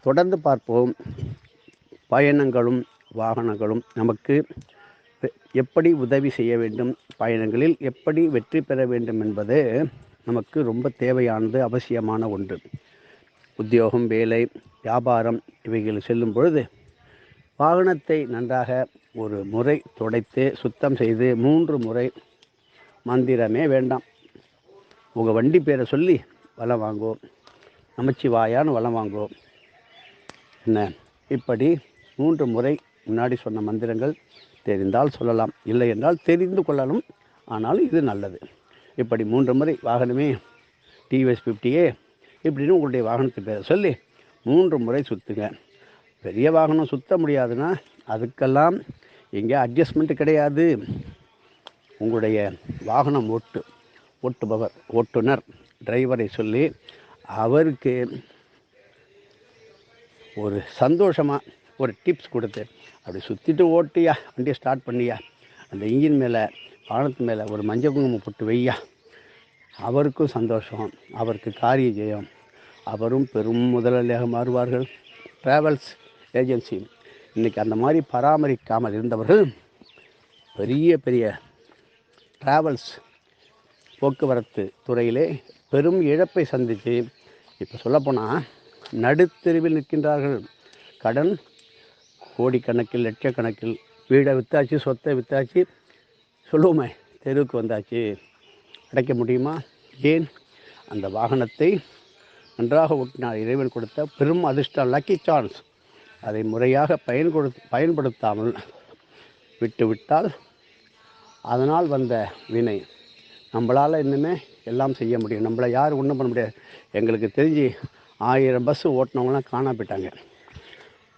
தொடர்ந்து பார்ப்போம். பயணங்களும் வாகனங்களும் நமக்கு எப்படி உதவி செய்ய வேண்டும், பயணங்களில் எப்படி வெற்றி பெற வேண்டும் என்பது நமக்கு ரொம்ப தேவையானது, அவசியமான ஒன்று. உத்தியோகம், வேலை, வியாபாரம் இவைகள் செல்லும் பொழுது வாகனத்தை நன்றாக ஒரு முறை துடைத்து சுத்தம் செய்து 3 முறை, மந்திரமே வேண்டாம், உங்கள் வண்டி பேரை சொல்லி வலம் வாங்கோ, நமச்சிவாயான்னு வலம் வாங்கோ என்ன, இப்படி 3 முறை முன்னாடி சொன்ன மந்திரங்கள் தெரிந்தால் சொல்லலாம், இல்லை என்றால் தெரிந்து கொள்ளணும். ஆனாலும் இது நல்லது. இப்படி 3 முறை வாகனமே டிவிஎஸ் 50A இப்படின்னு உங்களுடைய வாகனத்தை பேரை சொல்லி 3 முறை சுற்றுங்க. பெரிய வாகனம் சுற்ற முடியாதுன்னா அதுக்கெல்லாம் இங்கே அட்ஜஸ்ட்மெண்ட்டு கிடையாது. உங்களுடைய வாகனம் ஓட்டுபவர், ஓட்டுநர், டிரைவரை சொல்லி அவருக்கு ஒரு சந்தோஷமாக ஒரு டிப்ஸ் கொடுத்து, அப்படி சுற்றிட்டு ஓட்டியா, வண்டியை ஸ்டார்ட் பண்ணியா, அந்த இன்ஜின் மேலே, வாகனத்து மேலே ஒரு மஞ்சள் குங்குமம் போட்டு வையா, அவருக்கும் சந்தோஷம், அவருக்கு காரிய ஜெயம், அவரும் பெரும் முதலாளியாக மாறுவார்கள். ட்ராவல்ஸ் ஏஜென்சி இன்றைக்கி அந்த மாதிரி பராமரிக்காமல் இருந்தவர்கள் பெரிய பெரிய ட்ராவல்ஸ் போக்குவரத்து துறையிலே பெரும் இழப்பை சந்தித்து இப்போ சொல்லப்போனால் நடுத்தெருவில் நிற்கின்றார்கள். கடன் கோடிக்கணக்கில், லட்சக்கணக்கில், வீடை விற்றாச்சு, சொத்தை விற்றாச்சு, சொல்லுவோமே தெருவுக்கு வந்தாச்சு. அடைக்க முடியுமா? ஏன்? அந்த வாகனத்தை நன்றாக ஓட்டினார். இறைவன் கொடுத்த பெரும் அதிர்ஷ்டம், லக்கி சான்ஸ். அதை முறையாக பயன்படுத்தாமல் விட்டுவிட்டால் அதனால் வந்த வினை. நம்மளால் இன்னுமே எல்லாம் செய்ய முடியும். நம்மளை யார் ஒன்றும் பண்ண முடியாது. எங்களுக்கு தெரிஞ்சு 1000 பஸ்ஸு ஓட்டினவங்களாம் காணாம போயிட்டாங்க.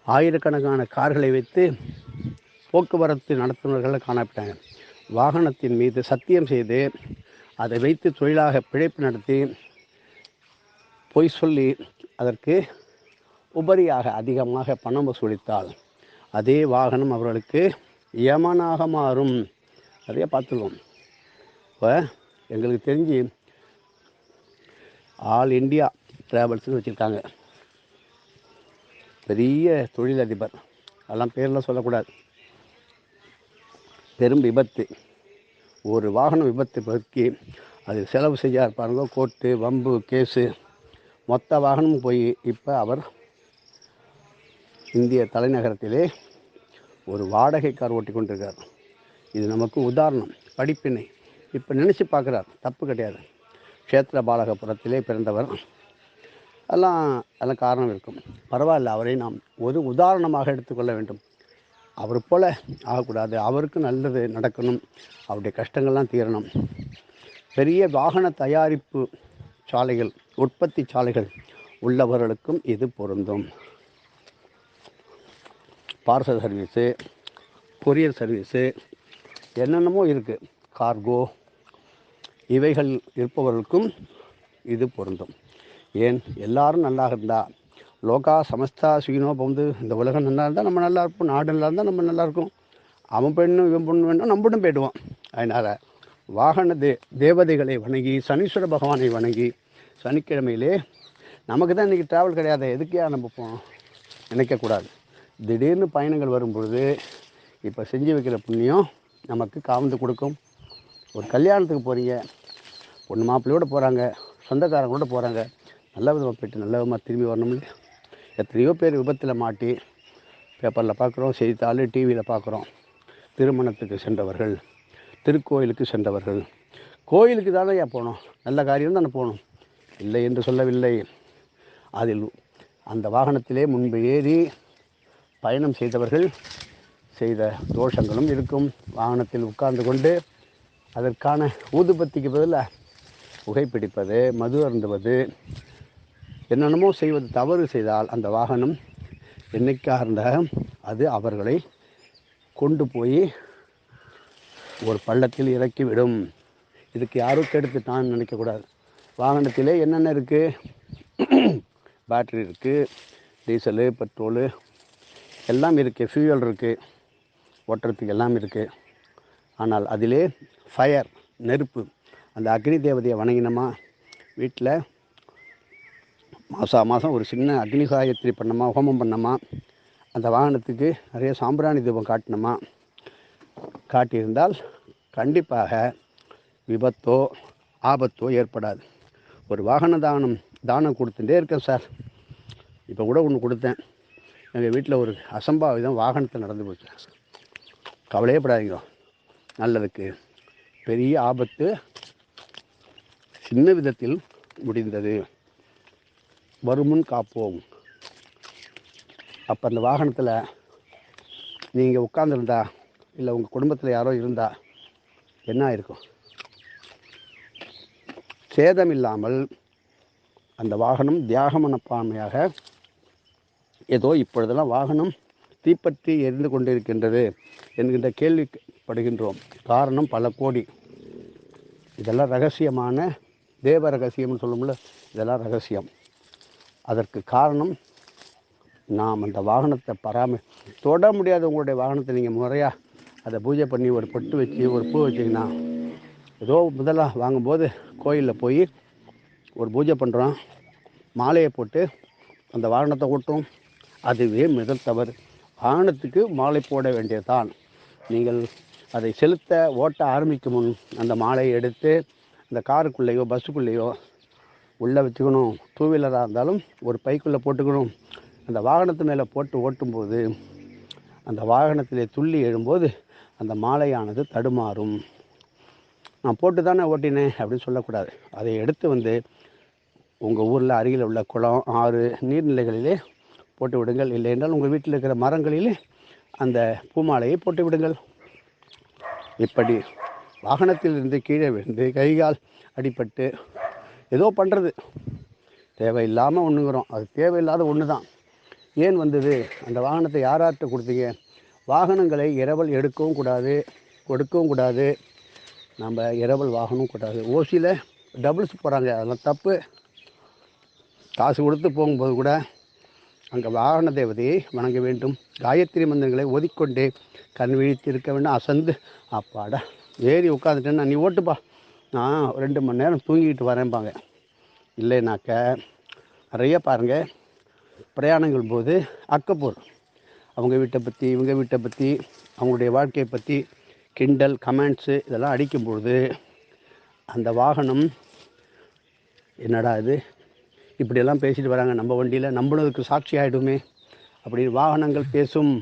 ஆயிரக்கணக்கான கார்களை வைத்து போக்குவரத்து நடத்துனர்களை காணாப்பிட்டாங்க. வாகனத்தின் மீது சத்தியம் செய்து அதை வைத்து தொழிலாக பிழைப்பு நடத்தி பொய் சொல்லி அதற்கு உபரியாக அதிகமாக பணம் வசூலித்தால் அதே வாகனம் அவர்களுக்கு யமனாக மாறும். அதையே பார்த்துருவோம். இப்போ எங்களுக்கு தெரிஞ்சு ஆல் இண்டியா ட்ராவல்ஸ்னு வச்சுருக்காங்க. பெரிய தொழிலதிபர், அதெல்லாம் பேரெலாம் சொல்லக்கூடாது. பெரும் விபத்து, ஒரு வாகனம் விபத்து பற்றி அது செலவு செய்ய இருப்பாருங்க. கோர்ட்டு, வம்பு, கேஸு, மொத்த வாகனமும் போய் இப்போ அவர் இந்திய தலைநகரத்திலே ஒரு வாடகை கார் ஓட்டி கொண்டிருக்கார். இது நமக்கு உதாரணம், படிப்பினை. இப்போ நினச்சி பார்க்குறார், தப்பு கிடையாது. க்ஷேத்திர பாலகபுரத்திலே பிறந்தவர், அதெல்லாம் காரணம் இருக்கும். பரவாயில்ல, அவரை நாம் ஒரு உதாரணமாக எடுத்துக்கொள்ள வேண்டும். அவர் போல் ஆகக்கூடாது. அவருக்கு நல்லது நடக்கணும், அவருடைய கஷ்டங்கள்லாம் தீரணும். பெரிய வாகன தயாரிப்பு சாலைகள், உற்பத்தி சாலைகள் உள்ளவர்களுக்கும் இது பொருந்தும். பார்சல் சர்வீஸு, கொரியர் சர்வீஸு, என்னென்னமோ இருக்குது, கார்கோ, இவைகள் இருப்பவர்களுக்கும் இது பொருந்தும். ஏன்? எல்லாரும் நல்லா இருந்தால், லோகா சமஸ்தா சுகினோ பந்து, இந்த உலகம் நல்லா இருந்தால் நம்ம நல்லா இருப்போம், நாடு நல்லா இருந்தால் நம்ம நல்லாயிருக்கும். அவன் பெண்ணும் இவன் பொண்ணு வேணும், நம்மளும் போய்டுவோம். அதனால் வாகன தேவதைகளை வணங்கி, சனீஸ்வர பகவானை வணங்கி, சனிக்கிழமையிலே நமக்கு தான் இன்றைக்கி ட்ராவல் கிடையாது, எதுக்கே நம்ம போகணும் நினைக்கக்கூடாது. திடீர்னு பயணங்கள் வரும்பொழுது இப்போ செஞ்சு வைக்கிற புண்ணியம் நமக்கு காவந்து கொடுக்கும். ஒரு கல்யாணத்துக்கு போகிறீங்க, பொண்ணு மாப்பிள்ளையோடு போகிறாங்க, சொந்தக்காரங்களோடு போகிறாங்க, நல்ல விதமாக போய்ட்டு நல்ல விதமாக திரும்பி வரணும். எத்தனையோ பேர் விபத்தில் மாட்டி பேப்பரில் பார்க்குறோம், செய்தித்தாள், டிவியில் பார்க்குறோம். திருமணத்துக்கு சென்றவர்கள், திருக்கோயிலுக்கு சென்றவர்கள், கோயிலுக்கு தானே போகணும், நல்ல காரியம் தானே போகணும், இல்லை என்று சொல்லவில்லை. அதில் அந்த வாகனத்திலே முன்பு ஏறி பயணம் செய்தவர்கள் செய்த தோஷங்களும் இருக்கும். வாகனத்தில் உட்கார்ந்து கொண்டு அதற்கான ஊதுபத்திக்கு பதிலாக புகைப்பிடிப்பது, மது அருந்துவது, என்னென்னமோ செய்வது தவறு செய்தால் அந்த வாகனம் என்னைக்காக இருந்தால் அது அவர்களை கொண்டு போய் ஒரு பள்ளத்தில் இறக்கிவிடும். இதுக்கு யாரும் கெடுத்துட்டான்னு நினைக்கக்கூடாது. வாகனத்திலே என்னென்ன இருக்குது? பேட்ரி இருக்குது, டீசலு, பெட்ரோலு எல்லாம் இருக்குது, ஃபியூயல் இருக்குது, ஓட்டுறதுக்கு எல்லாம் இருக்குது. ஆனால் அதிலே ஃபயர், நெருப்பு, அந்த அக்னி தேவதையை வணங்கினோமா, வீட்டில் மாதம் ஒரு சின்ன அக்னி காயத்ரி பண்ணோமா, ஹோமம் பண்ணோமா, அந்த வாகனத்துக்கு நிறைய சாம்பிராணி தீபம் காட்டினோமா, காட்டியிருந்தால் கண்டிப்பாக விபத்தோ ஆபத்தோ ஏற்படாது. ஒரு வாகன தானம் கொடுத்துட்டே இருக்கேன் சார். இப்போ கூட ஒன்று கொடுத்தேன். எங்கள் வீட்டில் ஒரு அசம்பாவிதம் வாகனத்தில் நடந்து போச்சு. கவலையே படாதீங்க, நல்லதுக்கு பெரிய ஆபத்து சின்ன விதத்தில் முடிந்தது. வருமுன் காப்போம். அப்போ அந்த வாகனத்தில் நீங்கள் உட்கார்ந்துருந்தா, இல்லை உங்கள் குடும்பத்தில் யாரோ இருந்தால் என்ன ஆயிருக்கும்? சேதம் இல்லாமல் அந்த வாகனம் தியாக மனப்பான்மையாக, ஏதோ இப்பொழுதெல்லாம் வாகனம் தீப்பற்றி எரிந்து கொண்டிருக்கின்றது என்கின்ற கேள்விப்படுகின்றோம். காரணம் பல கோடி. இதெல்லாம் ரகசியமான தேவ ரகசியம்னு சொல்லும்போது இதெல்லாம் ரகசியம். அதற்கு காரணம் நாம் அந்த வாகனத்தை தொட முடியாத உங்களுடைய வாகனத்தை நீங்கள் முறையாக அதை பூஜை பண்ணி ஒரு பொட்டு வச்சு ஒரு பூ வச்சிங்கன்னா, ஏதோ முதல்ல வாங்கும்போது கோயிலில் போய் ஒரு பூஜை பண்ணுறோம், மாலையை போட்டு அந்த வாகனத்தை ஓட்டும், அதுவே முதல் தவறு. வாகனத்துக்கு மாலை போட வேண்டியதுதான். நீங்கள் அதை செலுத்த ஓட்ட ஆரம்பிக்கும் முன் அந்த மாலையை எடுத்து அந்த காருக்குள்ளேயோ பஸ்ஸுக்குள்ளேயோ உள்ளே வச்சுக்கணும். டூ வீலராக இருந்தாலும் ஒரு பைக்குள்ளே போட்டுக்கணும். அந்த வாகனத்து மேலே போட்டு ஓட்டும்போது அந்த வாகனத்திலே துள்ளி எழும்போது அந்த மாலையானது தடுமாறும். நான் போட்டு தானே ஓட்டினேன் அப்படின்னு சொல்லக்கூடாது. அதை எடுத்து உங்கள் ஊரில் அருகில் உள்ள குளம், ஆறு, நீர்நிலைகளிலே போட்டு விடுங்கள். இல்லை என்றால் உங்கள் வீட்டில் இருக்கிற மரங்களிலே அந்த பூமாலையை போட்டு விடுங்கள். இப்படி வாகனத்தில் இருந்து கீழே விழுந்து கைகால் அடிபட்டு ஏதோ பண்ணுறது தேவையில்லாமல் ஒன்றுங்கிறோம். அது தேவையில்லாத ஒன்று தான். ஏன் வந்தது? அந்த வாகனத்தை யார்கிட்ட கொடுத்தீங்க? வாகனங்களை இரவல் எடுக்கவும் கூடாது, கொடுக்கவும் கூடாது. நம்ம இரவல் வாகனம் கூடாது. ஓசியில் டபுள்ஸ் போகிறாங்க, அதெல்லாம் தப்பு. காசு கொடுத்து போகும்போது கூட அங்கே வாகன தேவதையை வணங்க வேண்டும். காயத்ரி மந்திரங்களை ஓதிக்கொண்டே கண் விழித்து இருக்க வேண்டும். அசந்து அப்பாடா ஏறி உட்காந்துட்டேன்னா நீ ஓட்டுப்பா, நான் 2 மணி நேரம் தூங்கிக்கிட்டு வரேன்பாங்க. இல்லைனாக்க நிறைய பாருங்கள், பிரயாணங்கள் போது அக்கப்போர் அவங்க வீட்டை பற்றி இவங்க வீட்டை பற்றி அவங்களுடைய வாழ்க்கையை பற்றி கிண்டல் கமெண்ட்ஸு இதெல்லாம் அடிக்கும்பொழுது அந்த வாகனம் என்னடா இது இப்படியெல்லாம் பேசிட்டு வராங்க நம்ம வண்டியில், நம்மளுக்கு சாட்சி ஆகிடுமே அப்படின்னு வாகனங்கள் பேசும்.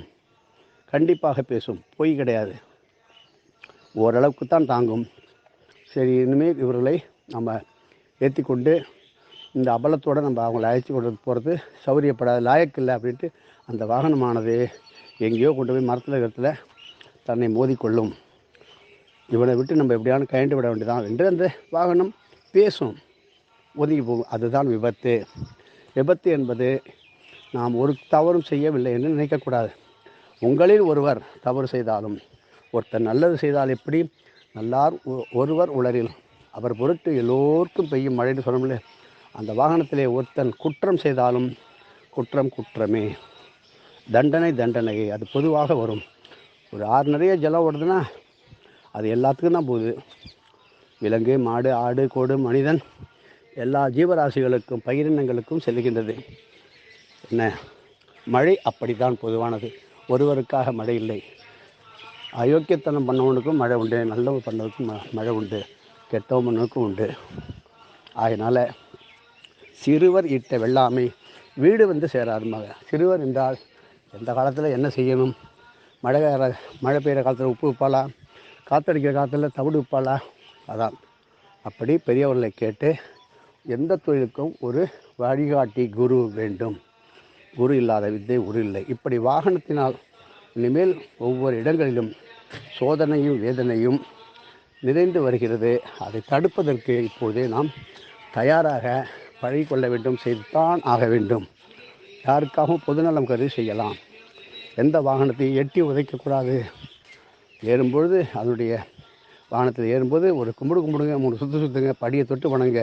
கண்டிப்பாக பேசும், பொய் கிடையாது. ஓரளவுக்கு தான் தாங்கும். சரி, இனிமேல் இவர்களை நம்ம ஏற்றி கொண்டு இந்த அபலத்தோடு நம்ம அவங்கள அழைச்சி கொண்டு போகிறது சௌரியப்படாது, லாயக்கில்லை அப்படின்ட்டு அந்த வாகனமானது எங்கேயோ கொண்டு போய் மரத்தில் இடத்துல தன்னை மோதிக்கொள்ளும். இவனை விட்டு நம்ம எப்படியான கயண்டு விட வேண்டியதான் என்று அந்த வாகனம் பேசும், ஒதுங்கி போகும். அதுதான் விபத்து. விபத்து என்பது நாம் ஒரு தவறும் செய்யவில்லை என்று நினைக்கக்கூடாது. உங்களில் ஒருவர் தவறு செய்தாலும், ஒருத்தர் நல்லது செய்தால் எப்படி நல்லார் ஒருவர் உளரில் அவர் பொருட்டு எல்லோருக்கும் பெய்யும் மழைன்னு சொல்லணும்ல. அந்த வாகனத்திலே ஒருத்தன் குற்றம் செய்தாலும் குற்றம் குற்றமே, தண்டனை தண்டனையே. அது பொதுவாக வரும். ஒரு ஆறு நிறைய ஜலம் ஓடுதுன்னா அது எல்லாத்துக்கும் தான் போகுது. விலங்கு, மாடு, ஆடு, கோடு, மனிதன் எல்லா ஜீவராசிகளுக்கும் பயிரினங்களுக்கும் செல்கின்றது. என்ன மழை அப்படித்தான் பொதுவானது. ஒருவருக்காக மழை இல்லை. அயோக்கியத்தனம் பண்ணவனுக்கும் மழை உண்டு, நல்லவன் பண்ணவனுக்கும் மழை உண்டு, கெட்டவன் பண்ணவனுக்கும் உண்டு. அதனால் சிறுவர் இட்ட வெள்ளாமை வீடு சேராதுமாக. சிறுவர் என்றால் எந்த காலத்தில் என்ன செய்யணும்? மழை பெய்கிற காலத்தில் உப்பு வைப்பாளா, காற்றடிக்கிற காலத்தில் தவிடு வைப்பாளா? அதான். அப்படி பெரியவர்களை கேட்டு எந்த தொழிலுக்கும் ஒரு வழிகாட்டி குரு வேண்டும். குரு இல்லாத வித்தை உரு இல்லை. இப்படி வாகனத்தினால் இனிமேல் ஒவ்வொரு இடங்களிலும் சோதனையும் வேதனையும் நிறைந்து வருகிறது. அதை தடுப்பதற்கு இப்பொழுதே நாம் தயாராக பழகிக்கொள்ள வேண்டும், செய்துதான் ஆக வேண்டும். யாருக்காகவும் பொதுநலம் கருதி செய்யலாம். எந்த வாகனத்தையும் எட்டி உதைக்கக்கூடாது. ஏறும்பொழுது அதனுடைய வாகனத்தில் ஏறும்போது ஒரு கும்பிடுங்க, 3 சுற்றுங்க, படியை தொட்டு வணங்க.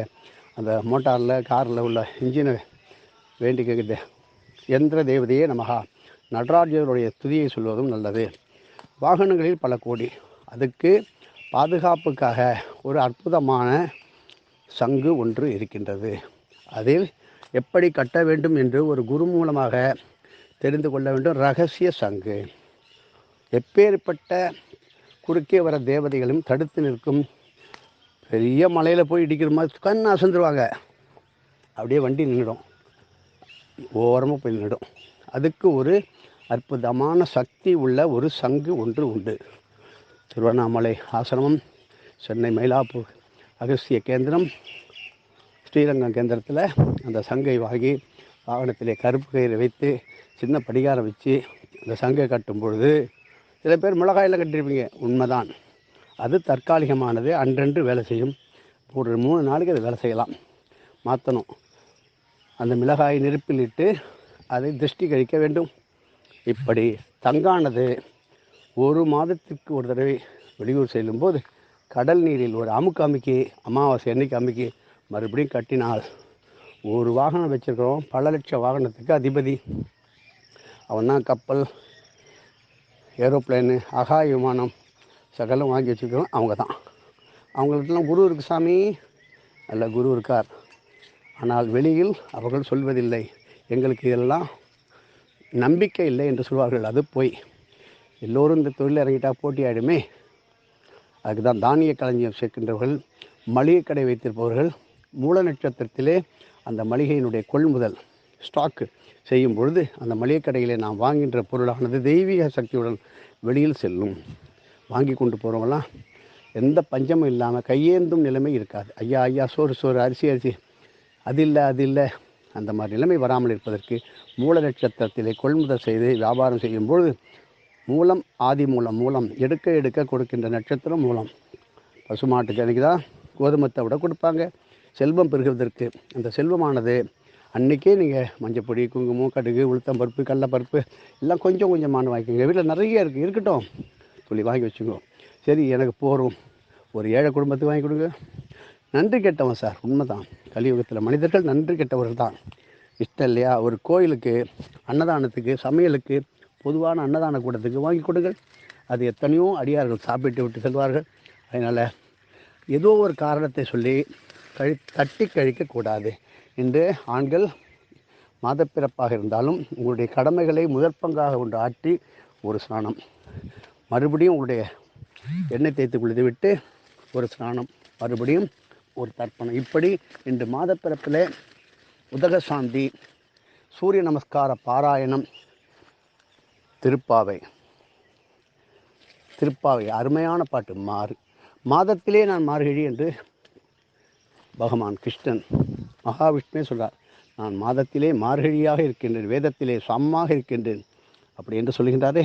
அந்த மோட்டாரில் காரில் உள்ள இன்ஜினை வேண்டிக்கிட்டு எந்திர தேவதையே நமகா நடராஜருடைய துதியை சொல்வதும் நல்லது. வாகனங்களில் பல கோடி. அதுக்கு பாதுகாப்புக்காக ஒரு அற்புதமான சங்கு ஒன்று இருக்கின்றது. அதில் எப்படி கட்ட வேண்டும் என்று ஒரு குரு மூலமாக தெரிந்து கொள்ள வேண்டும். ரகசிய சங்கு எப்பேற்பட்ட குறுக்கே வர தேவதைகளும் தடுத்து நிற்கும். பெரிய மலையில் போய் இடிக்கிற மாதிரி கண் அசந்துருவாங்க, அப்படியே வண்டி நின்றுடும், ஓரமாக போய் நின்றுடும். அதுக்கு ஒரு அற்புதமான சக்தி உள்ள ஒரு சங்கு ஒன்று உண்டு. திருவண்ணாமலை ஆசிரமம், சென்னை மயிலாப்பூர் அகஸ்திய கேந்திரம், ஸ்ரீரங்கம் கேந்திரத்தில் அந்த சங்கை வாங்கி வாகனத்திலே கருப்பு கயிறு வைத்து சின்ன படிகாரம் வச்சு அந்த சங்கை கட்டும் பொழுது, சில பேர் மிளகாயில் கட்டியிருப்பீங்க, உண்மைதான். அது தற்காலிகமானது, அன்றன்று வேலை செய்யும். ஒரு 3 நாளைக்கு அது வேலை செய்யலாம். மாற்றணும். அந்த மிளகாய் நெருப்பில் இட்டு அதை திருஷ்டி கழிக்க வேண்டும். இப்படி தங்கானது 1 மாதத்திற்கு ஒரு தடவை வெளியூர் செல்லும்போது கடல் நீரில் ஒரு அமுக்கி அமாவாசை அன்னைக்கு அமுக்கி மறுபடியும் கட்டினால், ஒரு வாகனம் வச்சுருக்கிறோம், பல லட்சம் வாகனத்துக்கு அதிபதி. அவன் தான் கப்பல், ஏரோப்ளேனு, ஆகாய விமானம் சகலம் வாங்கி வச்சுருக்கிறோம். அவங்க தான். அவங்களுக்கெல்லாம் குரு இருக்கு சாமி, நல்ல குரு இருக்கார். ஆனால் வெளியில் அவர்கள் சொல்வதில்லை. எங்களுக்கு இதெல்லாம் நம்பிக்கை இல்லை என்று சொல்வார்கள். அது போய் எல்லோரும் இந்த தொழில் இறங்கிட்டால் போட்டி ஆகிடுமே. அதுக்கு தான் தானிய களஞ்சியம் சேர்க்கின்றவர்கள், மளிகை கடை வைத்திருப்பவர்கள் மூல நட்சத்திரத்திலே அந்த மளிகையினுடைய கொள்முதல் ஸ்டாக்கு செய்யும் பொழுது அந்த மளிகை கடையிலே நாம் வாங்கின்ற பொருளானது தெய்வீக சக்தியுடன் வெளியில் செல்லும். வாங்கி கொண்டு போகிறவங்களாம் எந்த பஞ்சமும் இல்லாமல் கையேந்தும் நிலைமை இருக்காது. ஐயா ஐயா சோறு அரிசி அது இல்லை அந்த மாதிரி நிலைமை வராமல் இருப்பதற்கு மூல நட்சத்திரத்திலே கொள்முதல் செய்து வியாபாரம் செய்யும்பொழுது மூலம் ஆதி மூலம் எடுக்க கொடுக்கின்ற நட்சத்திரம் மூலம். பசுமாட்டுக்கு அன்றைக்கி தான் கோதுமத்தை விட கொடுப்பாங்க செல்வம் பெறுகிறதற்கு. அந்த செல்வமானது அன்றைக்கே நீங்கள் மஞ்சப்பொடி, குங்குமம், கடுகு, உளுத்தம்பருப்பு, கடலைப்பருப்பு எல்லாம் கொஞ்சம் கொஞ்சமான வாங்கிக்கோங்க. வீட்டில் நிறைய இருக்கட்டும் சொல்லி வாங்கி வச்சுக்கோ. சரி, எனக்கு போகிறோம், ஒரு ஏழை குடும்பத்துக்கு வாங்கி கொடுங்க. நன்றி கெட்டவன் சார், உண்மைதான். கலியுகத்தில் மனிதர்கள் நன்றி கெட்டவர்கள் தான். இஷ்டம் இல்லையா? ஒரு கோயிலுக்கு, அன்னதானத்துக்கு, சமையலுக்கு, பொதுவான அன்னதான கூடத்துக்கு வாங்கி கொடுங்கள். அது எத்தனையோ அடியார்கள் சாப்பிட்டு விட்டு செல்வார்கள். அதனால் ஏதோ ஒரு காரணத்தை சொல்லி தட்டி கழிக்கக்கூடாது. இன்று ஆண்கள் மாதப்பிறப்பாக இருந்தாலும் உங்களுடைய கடமைகளை முதற்பங்காக கொண்டு ஆற்றி ஒரு ஸ்நானம், மறுபடியும் உங்களுடைய எண்ணெய் தேய்த்து குளித்து விட்டு ஒரு ஸ்நானம், மறுபடியும் ஒரு தர்ப்பணம். இப்படி இன்று மாதப்பிறப்பில் உதகசாந்தி, சூரிய நமஸ்கார பாராயணம், திருப்பாவை அருமையான பாட்டு. மாதத்திலே நான் மார்கழி என்று பகவான் கிருஷ்ணன் மகாவிஷ்ணுவே சொல்கிறார். நான் மாதத்திலே மார்கழியாக இருக்கின்றேன், வேதத்திலே சமமாக இருக்கின்றேன் அப்படி என்று சொல்கின்றாரே.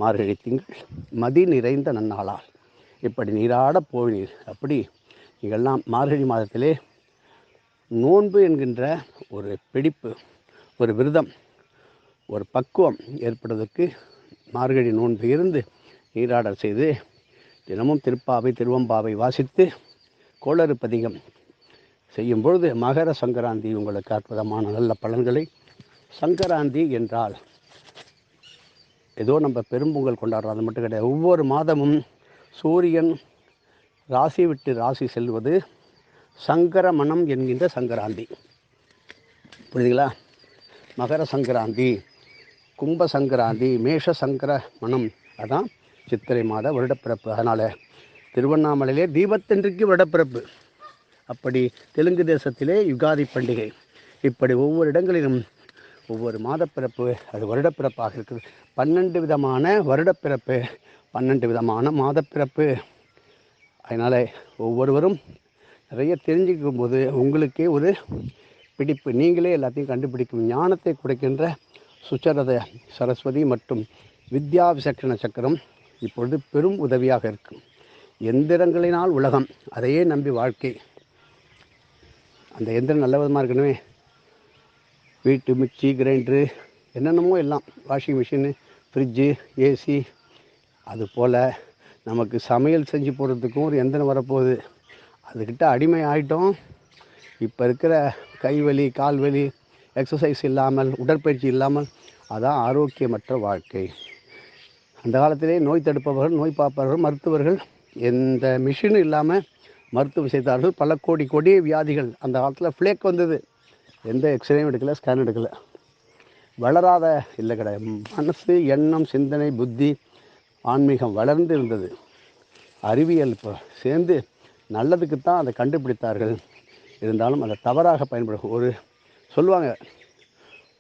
மார்கழி திங்கள் மதி நிறைந்த நன்னாளால் இப்படி நீராட போயினீர். அப்படி நீங்கள்லாம் மார்கழி மாதத்திலே நோன்பு என்கின்ற ஒரு பிடிப்பு, ஒரு விரதம், ஒரு பக்குவம் ஏற்படுவதற்கு மார்கழி நோன்பு இருந்து நீராடல் செய்து தினமும் திருப்பாவை, திருவம்பாவை வாசித்து கோளறு பதிகம் செய்யும் பொழுது மகர சங்கராந்தி உங்களுக்கு அற்புதமான நல்ல பலன்களை. சங்கராந்தி என்றால் ஏதோ நம்ம பெரும்பொங்கல் கொண்டாடுறோம், அது மட்டும் கிடையாது. ஒவ்வொரு மாதமும் சூரியன் ராசி விட்டு ராசி செல்வது சங்கரமணம் என்கின்ற சங்கராந்தி. புரியுதுங்களா? மகர சங்கராந்தி, கும்ப சங்கராந்தி, மேஷ சங்கரமணம், அதான் சித்திரை மாத வருடப்பிறப்பு. அதனால் திருவண்ணாமலையிலே தீபத்தன்றைக்கு வருடப்பிறப்பு. அப்படி தெலுங்கு தேசத்திலே யுகாதி பண்டிகை. இப்படி ஒவ்வொரு இடங்களிலும் ஒவ்வொரு மாதப்பிறப்பு, அது வருடப்பிறப்பாக இருக்குது. 12 விதமான வருடப்பிறப்பு, 12 விதமான மாதப்பிறப்பு. அதனால் ஒவ்வொருவரும் நிறைய தெரிஞ்சுக்கும் போது உங்களுக்கே ஒரு பிடிப்பு, நீங்களே எல்லாத்தையும் கண்டுபிடிக்கும் ஞானத்தை கொடுக்கின்ற சுச்சரத சரஸ்வதி மற்றும் வித்யா விசக்ஷண சக்கரம் இப்பொழுது பெரும் உதவியாக இருக்கும். எந்திரங்களினால் உலகம், அதையே நம்பி வாழ்க்கை. அந்த எந்திரம் நல்ல விதமாக இருக்கணுமே. வீட்டு மிக்சி, கிரைண்டரு, என்னென்னமோ எல்லாம், வாஷிங் மிஷினு, ஃப்ரிட்ஜு, ஏசி, அதுபோல் நமக்கு சமையல் செஞ்சு போடுறதுக்கும் ஒரு எந்திரம் வரப்போகுது. அதுக்கிட்ட அடிமை ஆகிட்டோம். இப்போ இருக்கிற கைவலி, கால்வலி, எக்ஸசைஸ் இல்லாமல், உடற்பயிற்சி இல்லாமல், அதான் ஆரோக்கியமற்ற வாழ்க்கை. அந்த காலத்திலே நோய் தடுப்பவர்கள், நோய் பார்ப்பவர்கள், மருத்துவர்கள் எந்த மிஷினும் இல்லாமல் மருத்துவம் செய்தார்கள். பல கோடி வியாதிகள் அந்த காலத்தில் ஃப்ளேக் வந்தது. எந்த எக்ஸ்ரேயும் எடுக்கலை, ஸ்கேன் எடுக்கலை. வளராத இல்லை கிடையாது. மனசு, எண்ணம், சிந்தனை, புத்தி, ஆன்மீகம் வளர்ந்து இருந்தது. அறிவியல் இப்போ சேர்ந்து நல்லதுக்குத்தான் அதை கண்டுபிடித்தார்கள். இருந்தாலும் அதை தவறாக பயன்படும். சொல்லுவாங்க,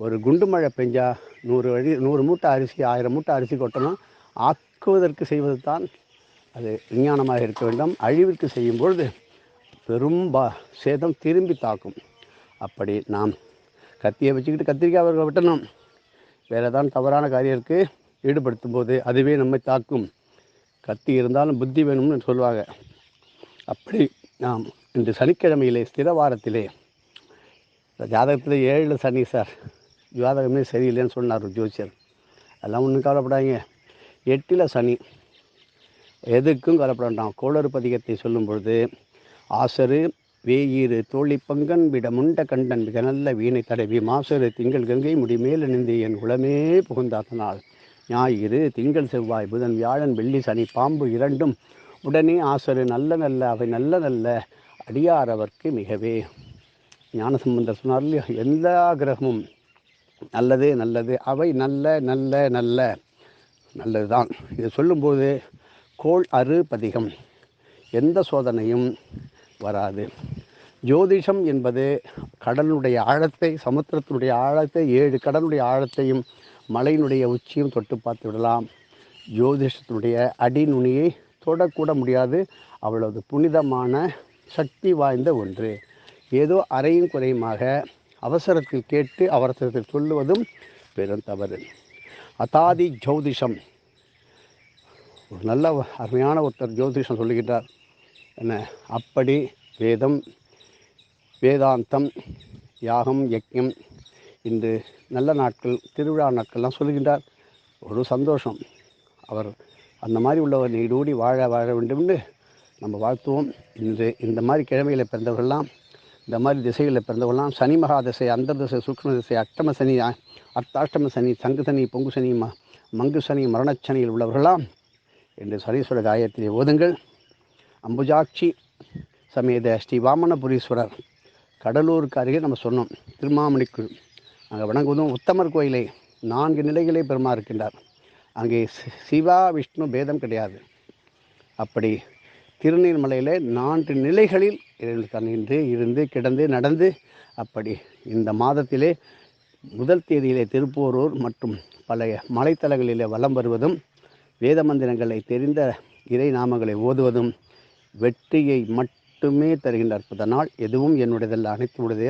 ஒரு குண்டு மழை பெஞ்சா 100 மூட்டை அரிசி 1000 மூட்டை அரிசி கொட்டணும். ஆக்குவதற்கு செய்வது தான் அது விஞ்ஞானமாக இருக்க வேண்டும். அழிவிற்கு செய்யும் பொழுது பெரும் சேதம் திரும்பி தாக்கும். அப்படி நாம் கத்தியை வச்சுக்கிட்டு கத்திரிக்காய் அவர்கள் வெட்டணும். வேறு ஏதாவது தவறான காரியத்திற்கு ஈடுபடுத்தும் போது அதுவே நம்மை தாக்கும். கத்தி இருந்தாலும் புத்தி வேணும்னு சொல்லுவாங்க. அப்படி நாம் இன்று சனிக்கிழமையிலே ஸ்திரவாரத்திலே ஜாதகத்தில் 7 சனி சார், ஜாதகமே சரியில்லைன்னு சொன்னார் ஜோசியர். அதெல்லாம் ஒன்றும் கவலைப்படாதீங்க. 8 சனி, எதுக்கும் கவலைப்படாண்டாம். கோளறு பதிகத்தை சொல்லும் பொழுது ஆசரு வேயிறு தோழிப்பங்கன் விட முண்ட கண்டன் மிக நல்ல வீணை தடவி மாசரு திங்கள் கங்கை முடிமேல் நின்று என் உளமே புகுந்தாத்தனால் ஞாயிறு திங்கள் செவ்வாய் புதன் வியாழன் வெள்ளி சனி பாம்பு இரண்டும் உடனே ஆசரு நல்ல நல்ல அவை நல்ல நல்ல அடியாரவர்க்கு மிகவே. ஞானசம்பந்தர் சொன்னார் இல்லையா, எல்லா கிரகமும் நல்லது நல்லது, அவை நல்ல நல்ல நல்ல நல்லது தான். இதை சொல்லும்போது கோள் அறு பதிகம், எந்த சோதனையும் வராது. ஜோதிஷம் என்பது கடலுடைய ஆழத்தை, சமுத்திரத்தினுடைய ஆழத்தை, 7 கடலுடைய ஆழத்தையும் மலையினுடைய உச்சியும் தொட்டு பார்த்து விடலாம். ஜோதிஷத்தினுடைய அடிநுனியை தொடக்கூட முடியாது. அவ்வளவு புனிதமான சக்தி வாய்ந்த ஒன்று. ஏதோ அறையும் குறையுமாக அவசரத்தில் கேட்டு அவசரத்தில் சொல்லுவதும் பெரும் தவறு. அதாதி ஜோதிஷம், ஒரு நல்ல அருமையான ஒருத்தர் ஜோதிஷம் சொல்லுகின்றார். என்ன அப்படி வேதம், வேதாந்தம், யாகம், யஜ்ஞம், இன்று நல்ல நாட்கள், திருவிழா நாட்கள்லாம் சொல்லுகின்றார். ஒரு சந்தோஷம். அவர் அந்த மாதிரி உள்ளவர் நீடூடி வாழ வேண்டும் என்று நம்ம வாழ்த்துவோம். இன்று இந்த மாதிரி கிழமையில் பிறந்தவர்கள்லாம், இந்த மாதிரி திசைகளில் பிறந்தவர்கள்லாம், சனி மகா திசை, அந்தர்திசை, சுக்ஷ்ம திசை, அஷ்டம சனி, அர்த்தாஷ்டம சனி, சங்கு சனி, பொங்கு சனி, மங்கு சனி, மரணச்சனியில் உள்ளவர்களாம் என்று சனீஸ்வர காயத்திலே ஓதுங்கள். அம்புஜாட்சி சமேத ஸ்ரீ வாமனபுரீஸ்வரர், கடலூருக்கு அருகே நம்ம சொன்னோம், திருமாமணிக்கு அங்கே வணங்குவதும் உத்தமர் கோயிலை 4 நிலைகளே பெருமா இருக்கின்றார். அங்கே சிவா விஷ்ணு பேதம் கிடையாது. அப்படி திருநீர்மலையில் 4 நிலைகளில் நின்று இருந்து கிடந்து நடந்து, அப்படி இந்த மாதத்திலே முதல் தேதியிலே திருப்போரூர் மற்றும் பல மலைத்தலங்களிலே வலம் வருவதும், வேத மந்திரங்களை தெரிந்த இறை நாமங்களை ஓதுவதும் வெற்றியை மட்டுமே தருகின்ற அற்புத நாள். எதுவும் என்னுடையதல்ல, அனைத்து உடையதே.